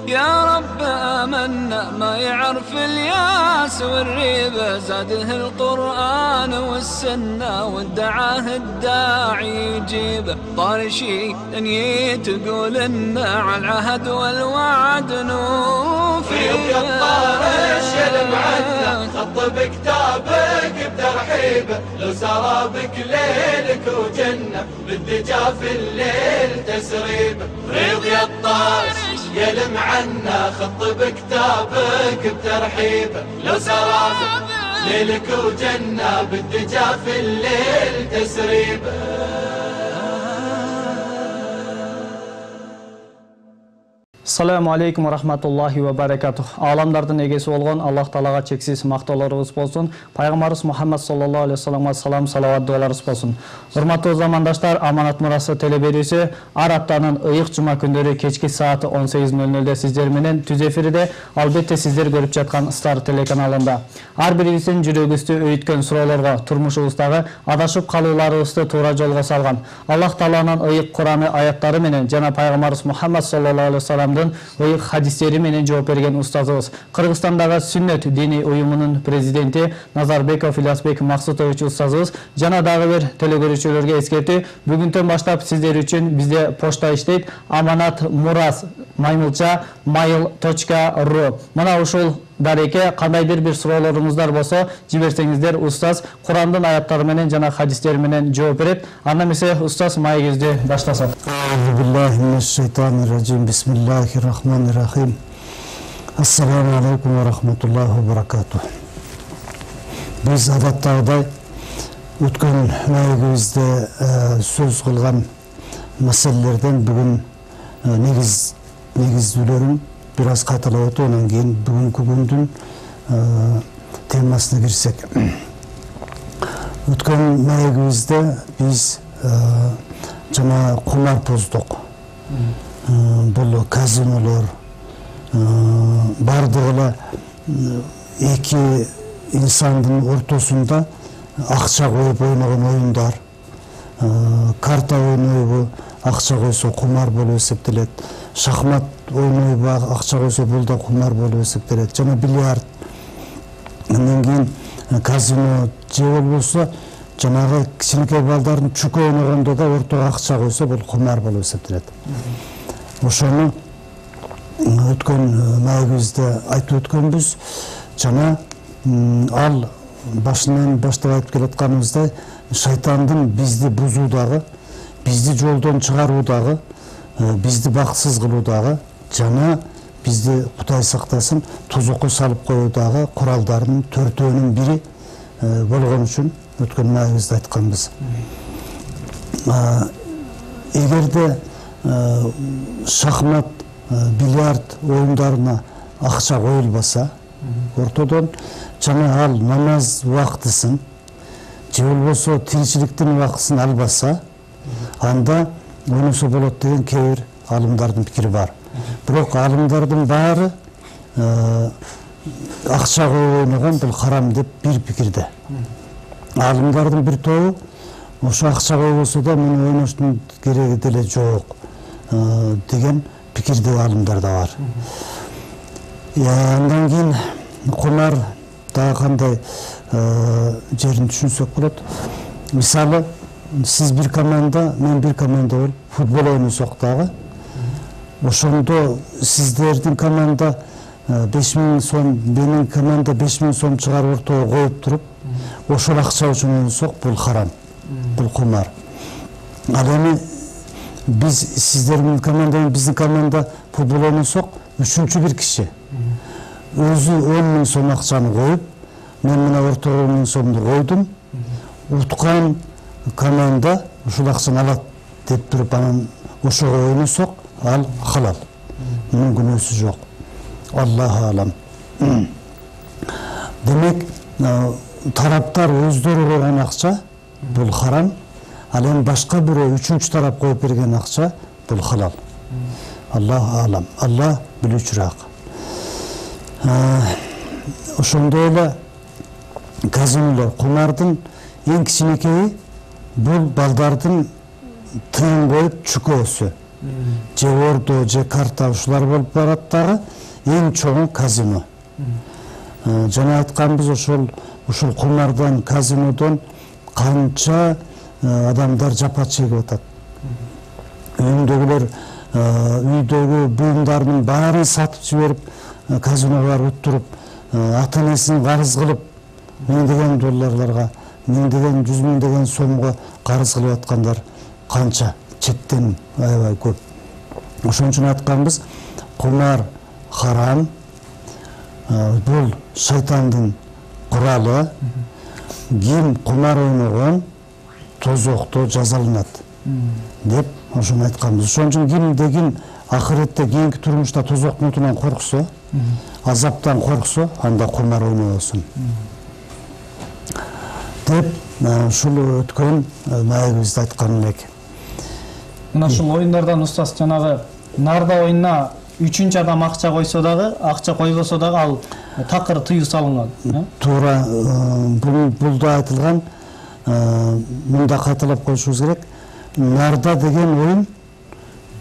يا رب آمنا ما يعرف الياس والريبة، زاده القرآن والسنة وادعاه الداعي يجيبه. طارشي دنيا تقول إن على العهد والوعد نوفي. الطارش يلم عنا خط بكتابك بترحيبه، لو سرابك ليلك وجنة بالدجا في الليل تسريبه. ريض يا الطارش يلم عنا خط بكتابك بترحيبه، لو سرابك ليلك وجنة بالدجا في الليل تسريبه. Assalamu alaikum wa rahmatullahi wa barakatuh. Alamlardan egesi olgan Allah Taalaga çeksiz maqtaularыбыз bolsun. Peygamberimiz Muhammed sallallahu aleyhi ve sellem'e salam salavat dualarыбыз bolsun. Hurmatlı zamandaşlar, Amanat Murası teleberisi ar haftanın ıyık cuma gündörü keçki saati 18:00'de sizler menen tüz efirde albatta sizler görüp жаткан Star telekanalında. Har biribizin жүрөгүбүздү өйткөн суроолорго, турмушубуздагы адашып калууларыбызды туура жолго салган Allah Taalанын ıyık Kur'an'ı ayatları menen жана Peygamberimiz Muhammed sallallahu aleyhi ve sellem ıyık hadisleri menen жооп берген устазыбыз, Кыргызстандагы Сүннөт дини уюмунун президенти Назарбеков Ilyasbek Максутович устазыбыз жана дагы бир телекөрүүчүлөргө эскертүү, бүгүндөн баштап сиздер үчүн бизде почта иштейт. Аманат Мурас маймылча mail.ru. Мына ушул дареке кандайдыр бир суроолоруңуздар болсо жиберсеңиздер, устаз Курандын аяттары менен жана хадистери менен жооп берет. Анда эмесе устаз маегибизди баштасак. Bismillahirrahmanirrahim. Bismillahirrahmanirrahim. Assalamu alaikum wa rahmatullahi wa barakatuh. Biz adattagıday өткөн маегибизде сөз кылган маселелерден бүгүн негиздүүлөрүн бир аз кайталап өтүп, анан кийин бүгүнкү күндүн темасына кирсек. Өткөн маегибизде биз жана кумарпоздук, бул казинолор, бардыгы эле эки инсандын ортосунда акча коюп ойногон оюндар, карта ойнойбу, акча койсо кумар болуп эсептелет, шахмат ойнойбу, акча койсо бул да кумар болуп эсептелет, жана бильярд. Андан кийин казино же болбосо жанагы кичинекей балдардын чүкө ойногондо да ортого акча койсо бул кумар болуп эсептелет. Ошону өткөн маегибизде айтып өткөнбүз, жана ал башынан баштап айтып келатканыбыздай шайтандын бизди бузуудагы, бизди жолдон чыгаруудагы, бизди бакытсыз кылуудагы жана бизди Кудай сактасын тузукка салып коюудагы куралдардын төртөөнүн бири болгон үчүн өткөн маегибизде айтканбыз. Эгерде шахмат, бильярд оюндарына акча коюлбаса ортодон, жана ал намаз убактысын же болбосо тиричиликтин убактысын албаса, анда ойносо болот деген кээ бир алымдардын пикири бар. Бирок алымдардын баары акча коюп ойногон бул харам деп бир пикирде. Алымдардын бир тобу ошо акча койбосо да мени ойноштун кереги деле жок деген пикирде алымдар да бар. Андан кийин кумар дагы кандай жерин түшүнсөк болот. Мисалы, сиз бир команда, мен бир команда болуп футбол ойносок дагы, ошондо сиздердин команда 5000 сом, менин команда 5000 сом чыгарып ортого коюп туруп, ошол акча үчүн ойносок, бул харам, бул кумар. Ал эми биз сиздердин команда менен биздин команда футбол ойносок, үчүнчү бир киши өзү 10 000 сом акчаны коюп, мен мына ортого 10 000 сомду койдум, уткан команда ушул акчаны алат деп туруп, анан ошого ойносок, ал халал. Мунун күнөөсү жок. Аллаху алам. Демек, тараптар өздөрү койгон акча бул харам, ал эми башка бирөө үчүнчү тарап коюп берген акча бул халал. Аллаху алам. Аллах билүүчүрөөк. Ошондой эле казинолор, кумардын эң кичинекейи бул балдардын тыйын коюп чүкөөсү, же ордо, же карта ушулар болуп барат дагы, эң чоңу казино. Жана айтканбыз, ушул кумардан, казинодон канча адамдар жапа чегип атат. Үйүндөгүлөр үйдөгү буюмдарынын баарын сатып жиберип, казинога барып отуруп, ата-энесин карыз кылып, миңдеген долларларга, миңдеген, 100 миңдеген сомго карыз кылып аткандар канча, четтен аябай көп. Ошон үчүн айтканбыз, кумар харам, бул шайтандын куралы, ким кумар ойногон тозокто жазаланат деп ошону айтканбыз. Ошон үчүн кимде-ким ахиретте кийинки турмушта тозоктун отунан корксо, азаптан корксо, анда кумар ойнобосун деп ушул өткөн маегибизде айткан элек. Мына ушул оюндардан устаз жанагы нарда оюнуна 3-чү адам акча койсо дагы, акча койбосо дагы ал такыр тыюу салынган. Туура, бул да айтылган. Мында кайталап коюшубуз керек. Нарда деген оюн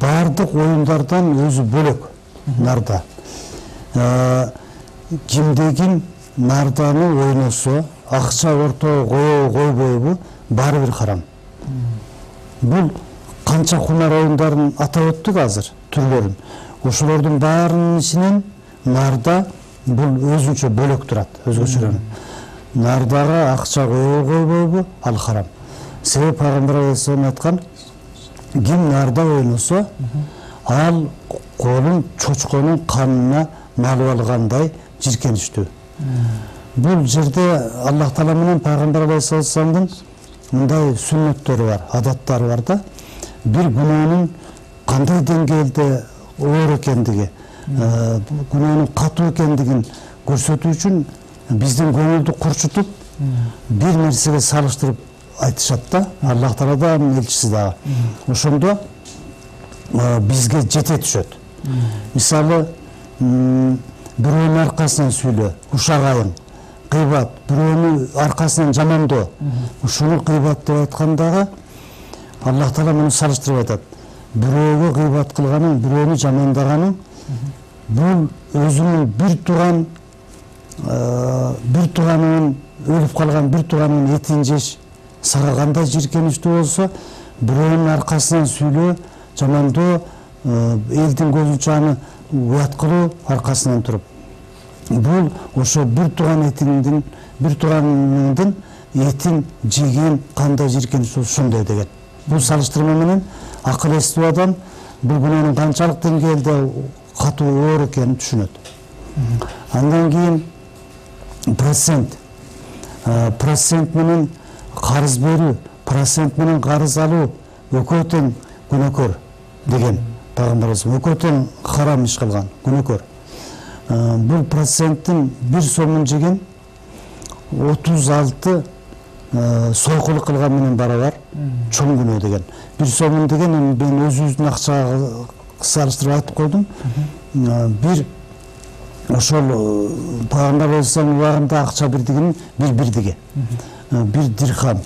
бардык оюндардан өзү бөлөк. Нарда. Кимде-ким нарданы ойносо, акча ортого койбойбу, баары бир харам. Бул канча кумар оюндарын атап өттүк азыр, түрлөрүн. Ошолордун баарынын ичинен нарда бул өзүнчө бөлөк турат, өзгөчөрөнүп. Нардага акча койбойбу, ал харам. Себеби Пайгамбар алейхиссалам айткан, ким нарда ойносо, ал колун чочконун канына малып алгандай жиркеничтүү. Бул жерде Аллах Таала менен Пайгамбар алейхиссаламдын мындай сүннөттөрү бар, адаттары бар да. Бир күнөөнүн кандай деңгээлде оор экендиги, күнөөнүн катуу экендигин көрсөтүү үчүн биздин көңүлдү курчутуп, бир нерсеге салыштырып айтышат да. Аллах Таала да, элчиси дагы. Ошондо бизге жете түшөт. Мисалы, бирөөнүн аркасынан сүйлөө, ушагайың, кыйбат, бирөөнүн аркасынан жамандоо. Ушуну кыйбат деп айткандагы Аллах Таала муну салыштырып айтат. Бирөөгө кыйбат кылганың, бирөөнү жамандаганың, бул өзүнүн бир тууганынын өлүп калган бир тууганынын этин жеш сага кандай жиркеничтүү болсо, бирөөнүн аркасынан сүйлөө, жамандоо, элдин көзүнчө аны уят кылуу аркасынан туруп. Бул ошо бир тууганыңдын этин жеген кандай жиркеничтүү ошондой деген. Бул салыштырма менен акыл эстүү адам бул күнөөнүн канчалык деңгээлде катуу оор экенин түшүнөт. Андан кийин процент менен карыз берүү, процент менен карыз алуу экөө тең күнөөкөр деген Пайгамбарыбыз экөө тең харам иш кылган, күнөөкөр. Бул проценттин 1 сомун жеген 36 сойкулук кылган менен барабар чоң күнөө деген. 1 сомун деген мен өзүбүздүн акчага салыштырып айтып койдум. Бир ошол Пайгамбар алейхиссалам убагында акча бирдигинин бир бирдиги, бир дирхам.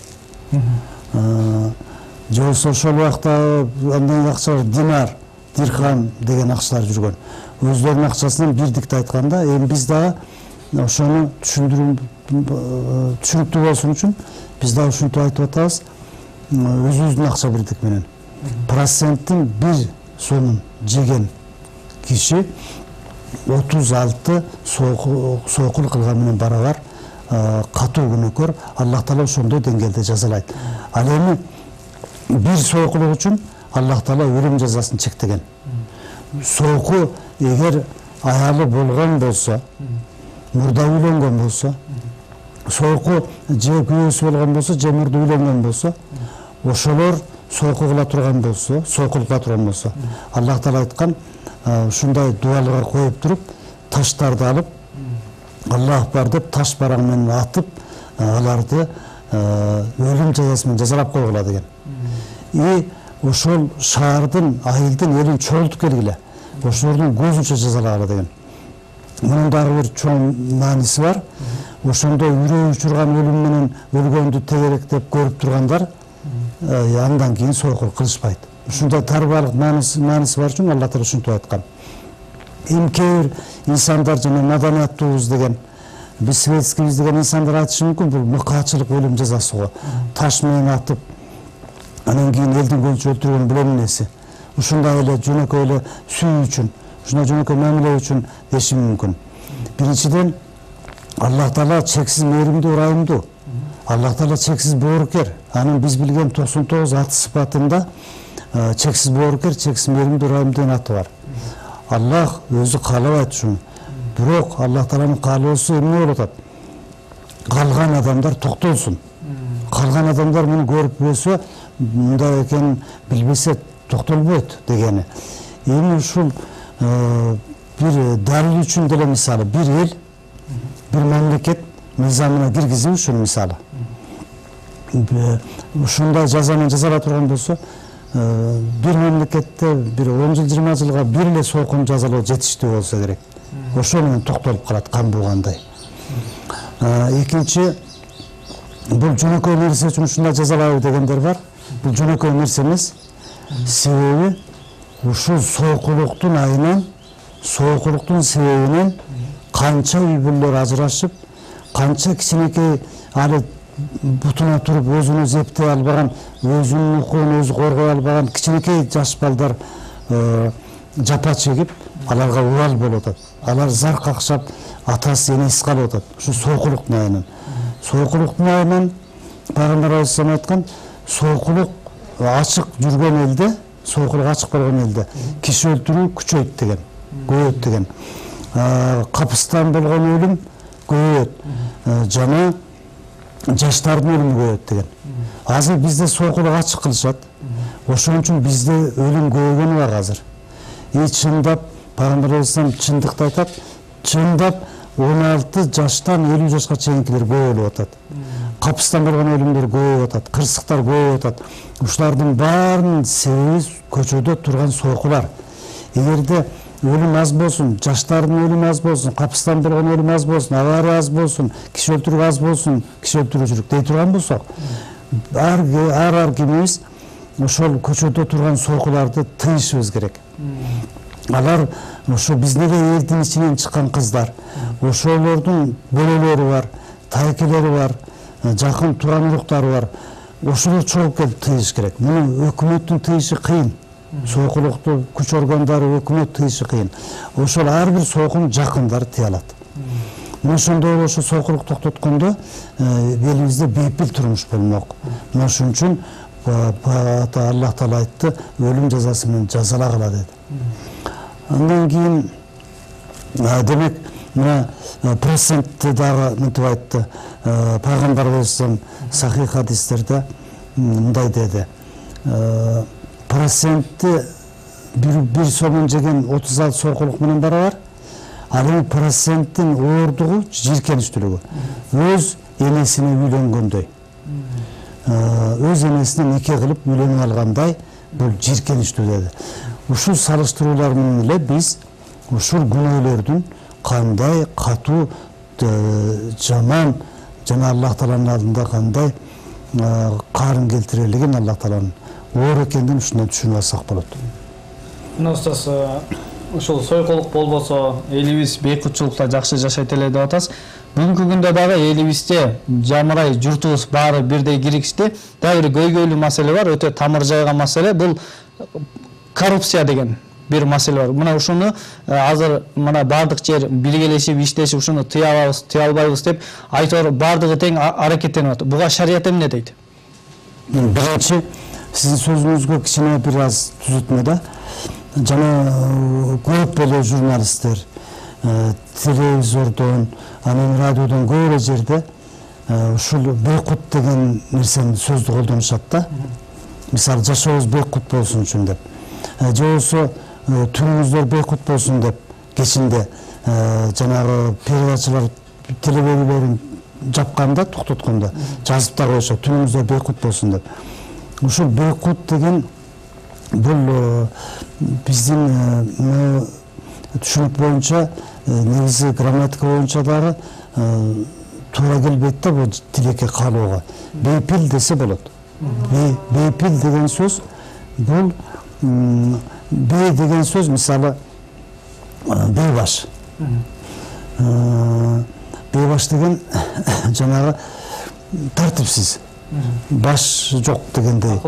Же болсо ошол убакта андан акча динар, дирхам деген акчалар жүргөн. Өздөрүнүн акчасынан бирдикти айтканда, эми биз дагы ошону түшүнүктүү болсун үчүн биз дагы ушинтип айтып атабыз. Өзүбүздүн акча бирдик менен проценттин 1 сомун жеген киши 36 сойкул кылган менен барабар катуу күнөөкөр. Аллах Таала ошондой деңгээлде жазалайт. Ал эми бир сойкулук үчүн Аллах Таала өлүм жазасын чектеген. Сойку эгер аялы болгон болсо, мурда үйлөнгөн болсо, сойку же күйөөсү болгон болсо, же мурда үйлөнгөн болсо, ошолор сойку кыла турган болсо, сойкул кыла турган болсо, Аллах Таала айткан, ушундай дуалга коюп туруп, таштарды алып, Аллах бар деп таш бараң менен атып, аларды өлүм жазасы менен жазалап койгула деген. Ошол шаардын, айылдын элин чогултуп келгиле, ошолордун көзүнчө жазалагыла деген. Мунун дагы бир чоң мааниси бар. Ошондой үрөө учурган өлүм менен өлгөндү тегеректеп көрүп тургандар андан кийин сойкул кылышпайт. Ушундай тарбиялык мааниси бар үчүн Алла Таала ушинтип айткан. Эми кээ бир инсандар жана маданиятыбыз деген, биз светскийбиз деген инсандар айтышы мүмкүн, бул мыкаачылык өлүм жазасы го. Таш менен атып, анан кийин элдин көзүнчө өлтүргөн билем эмеси. Ушундай эле жөнөкөй эле сүйүү үчүн, ушундай жөнөкөй мамиле үчүн дешим мүмкүн. Биринчиден, Аллах Таала чексиз мээримдүү, ырайымдуу. Аллах Таала чексиз боорукер. Анын биз билген 99 аты сыпатында чексиз боорукер, чексиз мээримдүү, ырайымдуу деген аты бар. Аллах өзү каалабайт ушуну. Бирок Аллах Тааланын каалоосу эмне болуп атат? Калган адамдар токтолсун. Калган адамдар муну көрүп өсө, мындай экенин билбесе токтолбойт дегени. Эми ушул бир далил үчүн деле мисалы, бир эл, бир мамлекет мыйзамына киргизип ушул мисалы. Ушундай жазаны жазала турган болсо, бир мамлекетте бир 10 жыл 20 жылга бир эле сойкун жазалоо жетиштүү болсо керек. Ошол менен токтолуп калат, кан буугандай. Экинчи, бул жөнөкөй нерсе үчүн ушундай жазалабы дегендер бар. Бул жөнөкөй нерсе эмес. Себеби ушул сойкулуктун айынан, сойкулуктун себебинен канча үй бүлөлөр ажырашып, канча кичинекей али бутуна туруп өзүнө зептей албаган, өзүнүн укугун өзү коргой албаган кичинекей жаш балдар жапа чегип, аларга урал болуп атат. Алар зар какшап, атасы энеси калып атат. Ушу сойкулуктун айынан. Сойкулуктун айынан Пайгамбар алейхиссалам айткан, сойкулук ачык жүргөн элде, сойкулук ачык болгон элде киши өлтүрүү күчөйт деген, көбөйөт деген. Капыстан болгон өлүм көбөйөт. Жана жаштардын өлүмү көбөйөт деген. Азыр бизде сойкулук ачык кылышат. Ошон үчүн бизде өлүм көбөйгөнү бар азыр. Чындап Пайгамбар алейхиссалам чындыкты айтат. Чындап 16 жаштан 50 жашка чейинкилер көбөйүп атат. Капыстан болгон өлүмдөр көбөйүп атат, кырсыктар көбөйүп атат. Ушулардын баарынын себеби көчөдө турган сойкулар. Эгерде өлүм аз болсун, жаштардын өлүмү аз болсун, капыстан болгон өлүм аз болсун, авария аз болсун, киши өлтүрүү аз болсун, киши өлтүрүүчүлүк дей турган болсок, ар кимибиз ошол көчөдө турган сойкуларды тыйышыбыз керек. Алар ошо биздеги элдин ичинен чыккан кыздар, ошолордун бөлөлөрү бар, тайкелери бар, жакын турган уруктары бар. Ошолор чогулуп келип тыйыш керек. Муну өкмөттүн тыйышы кыйын. Сойкулукту күч органдары, өкмөт тыйышы кыйын. Ошол ар бир сойкун жакындары тыя алат. Ошондой ошо сойкулук токтоткондо элибизде бейпил турмуш болмок. Ошон үчүн Аллах Таала айтты, өлүм жазасы менен жазалагыла деди. Андан кийин демек мына процентти дагы мынтип айтты. Пайгамбар алейхиссалам сахих хадистерде мындай деди. Процентти бир сомун жеген 36 сойкулук менен барабар. Ал эми проценттин оордугу жийиркеничтүүлүгү. Өз энесине үйлөнгөндөй. Өз энесине нике кылып үйлөнүп алгандай бул жийиркеничтүү деди. Ушул салыштыруулар менен эле биз ушул күнөөлөрдүн кандай катуу, жаман жана Аллах Тааланын алдында кандай карын келтирелигин, Аллах Тааланын оор экендигин ушундан түшүнүп алсак болот. Мына устаз, ушул сойкулук болбосо элибиз бейкутчулукта жакшы жашайт эле деп атасыз. Бүгүнкү күндө дагы элибизде жамырай журтубуз баары бирдей киргизди. Дагы бир көйгөйлүү маселе бар, өтө тамыр жайган маселе. Бул коррупция деген бир маселе бар. Мына ушуну азыр мына бардык жер биргелешип иштешип ушуну тыя албайбыз деп айтор бардыгы тең аракеттенип атат. Буга шарият эмне дейт? Биринчи сиздин сөзүңүзгө кичине бир аз түзөтмө да. Жана көп эле журналисттер телевизордон, анан радиодон көп эле жерде ушул бейкут деген нерсени сөздү колдонушат да. Мисалы жашообуз бейкут болсун үчүн деп. Же болбосо түнүңүздөр бейкут болсун деп кечинде жанагы передачалар телебөгүлөрүн жапканда, токтоткондо жазып да коюшат, түнүңүздөр бейкут болсун деп. Ушул бейкут деген бул биздин түшүнүк боюнча, негизи грамматика боюнча дагы туура келбейт да бул тилекке калууга. Бейпил десе болот. Бейпил деген сөз Бул бей деген сөз мисалы бейбаш. Бейбаш деген жанагы тартипсиз. Баш жок дегендей.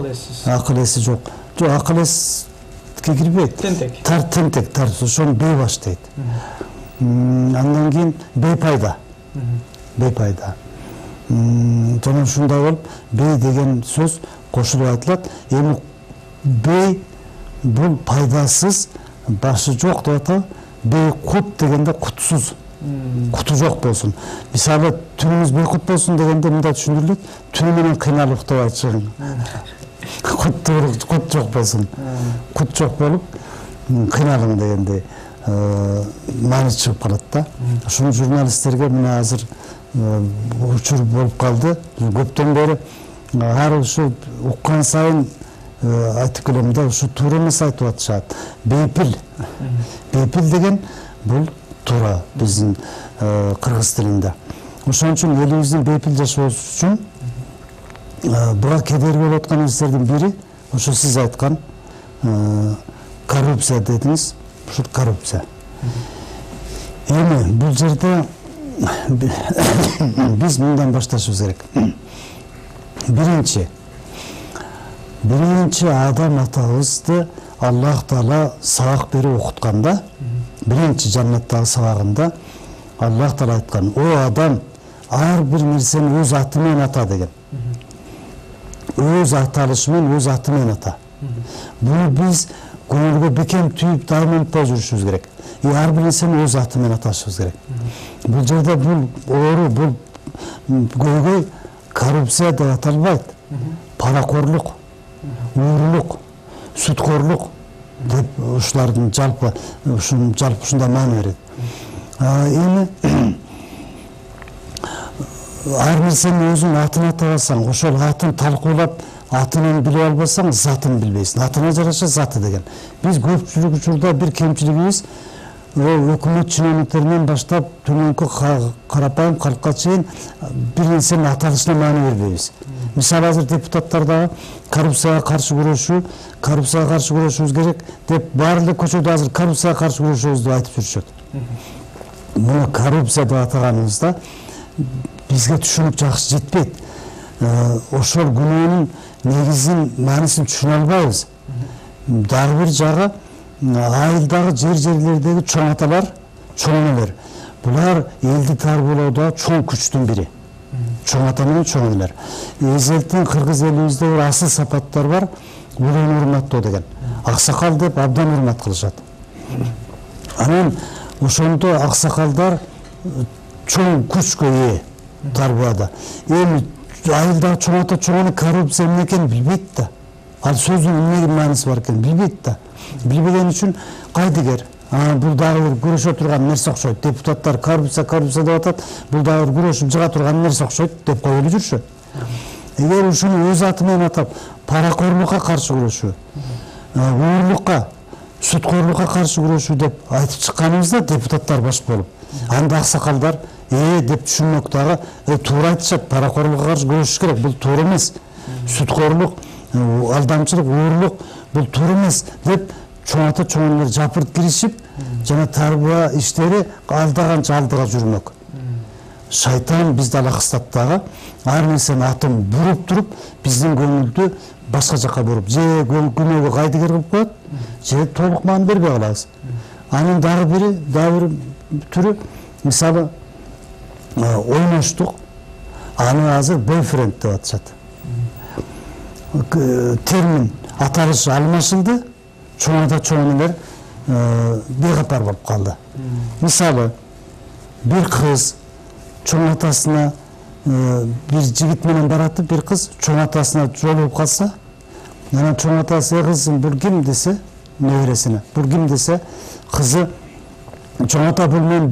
Акыл эси жок. Жок, акыл эске кирбейт. Тентек, ошону бейбаш дейт. Андан кийин бейпайда. Бейпайда. Жана ушундай болуп, бей деген сөз кошулуп айтылат. Эми бей бул пайдасыз, башы жок деп атабы. Бейкут дегенде кутсуз. Куту жок болсун. Мисалы түнүңүз бейкут болсун дегенде мындай түшүндүрүлөт. Түнү менен кыйналып деп айтышат. Кут жок болсун. Кут жок болуп кыйналың дегендей маани чыгып калат да. Ушуну журналисттерге мына азыр учур болуп калды. Көптөн бери ар ушу уккан сайын айтып келем да, ушу туура эмес айтып атышат. Бейпил. Бейпил деген бул туура биздин кыргыз тилинде. Ошон үчүн элибиздин бейпил жашоосу үчүн буга кедерги болуп аткан нерселердин бири ошо сиз айткан коррупция дедиңиз. Ушул коррупция. Эми бул жерде биз мындан башташыбыз керек. Биринчи Адам атабызды Аллах Таала сабак берип окутканда, биринчи жаннаттагы сабагында Аллах Таала айткан: "О Адам, ар бир нерсени өз аты менен ата" деген. Өз аталышы менен, өз аты менен ата. Буну биз көңүлгө бекем түйүп дайыма унутпай жүрүшүбүз керек. Ар бир нерсени өз аты менен аташыбыз керек. Бул жерде бул оору, бул көйгөй коррупция деп аталбайт. Паракорлук, уурулук, суткорлук деп ушулардын жалпы ушундай маани берет. Эми ар нерсени өзүнүн атын атабасаң, ошол атын талкуулап, атын билип албасаң, затын билбейсиң. Атына жараша заты деген. Биз көпчүлүк учурда бир кемчилигибиз өкмөт чиновниктеринен баштап төмөнкү карапайым калкка чейин бир нерсенин аталышына маани бербейбиз. Мисалы азыр депутаттар дагы коррупцияга каршы күрөшүбүз керек деп баардык көчөдө азыр коррупцияга каршы күрөшөбүз деп айтып жүрүшөт. Муну коррупция деп атаганыбызда бизге түшүнүк жакшы жетпейт. Ошол күнөөнүн негизин, маанисин түшүнө албайбыз. Дагы бир жагы айылдагы жерлердеги чоң аталар, чоң энелер. Булар элди тарбиялоодо чоң күчтүн бири. Чоң ата менен чоң энелер. Эзелтин кыргыз элибизде бир асыл сапаттар бар, улууну урматтоо деген. Аксакал деп абдан урмат кылышат. Анан ошондо аксакалдар чоң күчкө ээ тарбияда. Эми айылдагы чоң ата чоң эне коррупция эмне экенин билбейт да. Ал сөздүн эмне мааниси бар экенин билбейт да. Билбеген үчүн кайдыгер бул дагы бир күрөшө турган нерсе окшойт. Депутаттар коррупция деп атат, бул дагы бир күрөшүп жыга турган нерсе окшойт деп коюлуп жүрүшөт. Эгер ушуну өз аты менен атап, паракорлукка каршы күрөшүү, уурулукка, суткорлукка каршы күрөшүү деп айтып чыкканыбызда депутаттар баш болуп, анда аксакалдар деп түшүнмөк дагы туура айтышат, паракорлукка каршы күрөшүш керек, бул туура эмес. Суткорлук, алдамчылык, уурулук бул туура эмес деп чоң ата чоң энелер жапырт киришип, жана тарбия иштери алдыганча алдыга жүрмөк. Шайтан бизди алакыстап дагы ар нерсенин атын буруп туруп, биздин көңүлдү башка жакка буруп, же күнөөгө кайдыгер кылып коет, же толук маани бербей калабыз. Анын дагы бир түрү, мисалы ойноштук, аны азыр бойфренд деп атышат. Термин аталышы алмашылды, чоң ата чоң энелер бейкатар болуп калды. Мисалы бир кыз чоң атасына бир жигит менен баратып, бир кыз чоң атасына жолугуп калса, анан чоң атасы кызым бул ким десе, небересине, бул ким десе, кызы чоң ата бул менин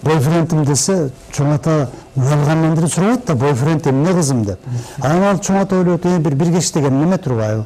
бойфрендим десе, чоң ата уялгандан бери сурайт да, бойфренд эмне кызым деп. Анан ал чоң ата ойлойт, бир кеш деген неме турбайбы?